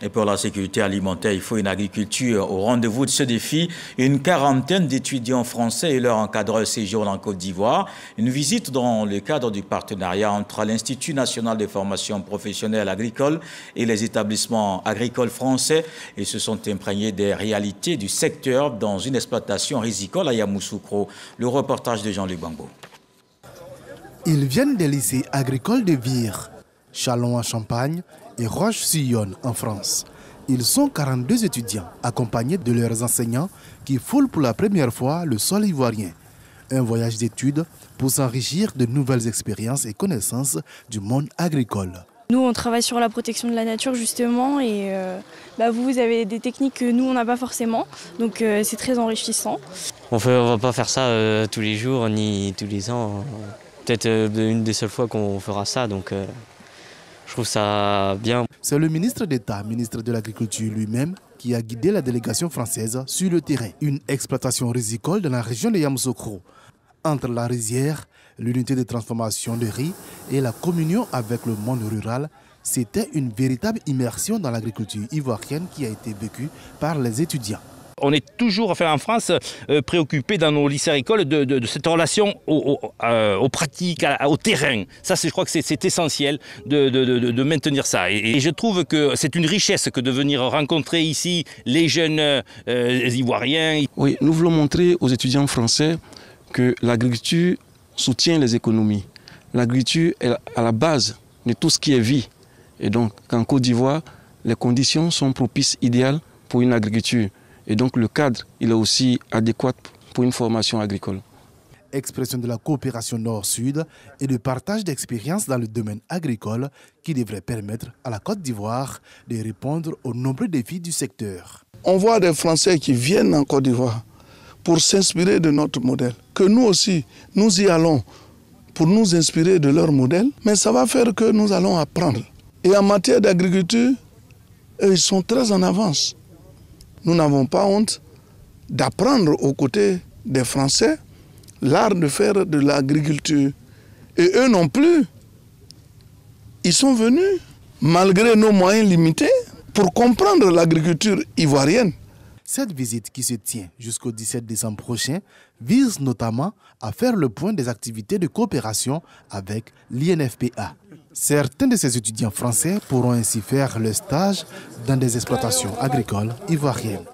Et pour la sécurité alimentaire, il faut une agriculture au rendez-vous de ce défi. Une quarantaine d'étudiants français et leurs encadreurs séjournent en Côte d'Ivoire. Une visite dans le cadre du partenariat entre l'Institut national de formation professionnelle agricole et les établissements agricoles français. Ils se sont imprégnés des réalités du secteur dans une exploitation rizicole à Yamoussoukro. Le reportage de Jean-Luc Bango. Ils viennent des lycées agricoles de Vire, Châlons en Champagne et Roche-sur-Yon en France. Ils sont 42 étudiants accompagnés de leurs enseignants qui foulent pour la première fois le sol ivoirien. Un voyage d'études pour s'enrichir de nouvelles expériences et connaissances du monde agricole. Nous, on travaille sur la protection de la nature justement et vous avez des techniques que nous, on n'a pas forcément. Donc c'est très enrichissant. On ne va pas faire ça tous les jours ni tous les ans. Peut-être une des seules fois qu'on fera ça. Donc je trouve ça bien. C'est le ministre d'État, ministre de l'Agriculture lui-même, qui a guidé la délégation française sur le terrain. Une exploitation rizicole dans la région de Yamoussoukro. Entre la rizière, l'unité de transformation de riz et la communion avec le monde rural, c'était une véritable immersion dans l'agriculture ivoirienne qui a été vécue par les étudiants. On est toujours en France préoccupé dans nos lycées agricoles de cette relation aux pratiques, au terrain. Ça, je crois que c'est essentiel de maintenir ça. Et je trouve que c'est une richesse que de venir rencontrer ici les jeunes ivoiriens. Oui, nous voulons montrer aux étudiants français que l'agriculture soutient les économies. L'agriculture est à la base de tout ce qui est vie. Et donc, en Côte d'Ivoire, les conditions sont propices, idéales pour une agriculture. Et donc le cadre, il est aussi adéquat pour une formation agricole. Expression de la coopération nord-sud et de partage d'expériences dans le domaine agricole qui devrait permettre à la Côte d'Ivoire de répondre aux nombreux défis du secteur. On voit des Français qui viennent en Côte d'Ivoire pour s'inspirer de notre modèle. Que nous aussi, nous y allons pour nous inspirer de leur modèle, mais ça va faire que nous allons apprendre. Et en matière d'agriculture, ils sont très en avance. Nous n'avons pas honte d'apprendre aux côtés des Français l'art de faire de l'agriculture. Et eux non plus, ils sont venus, malgré nos moyens limités, pour comprendre l'agriculture ivoirienne. Cette visite qui se tient jusqu'au 17 décembre prochain vise notamment à faire le point des activités de coopération avec l'INFPA. Certains de ces étudiants français pourront ainsi faire leur stage dans des exploitations agricoles ivoiriennes.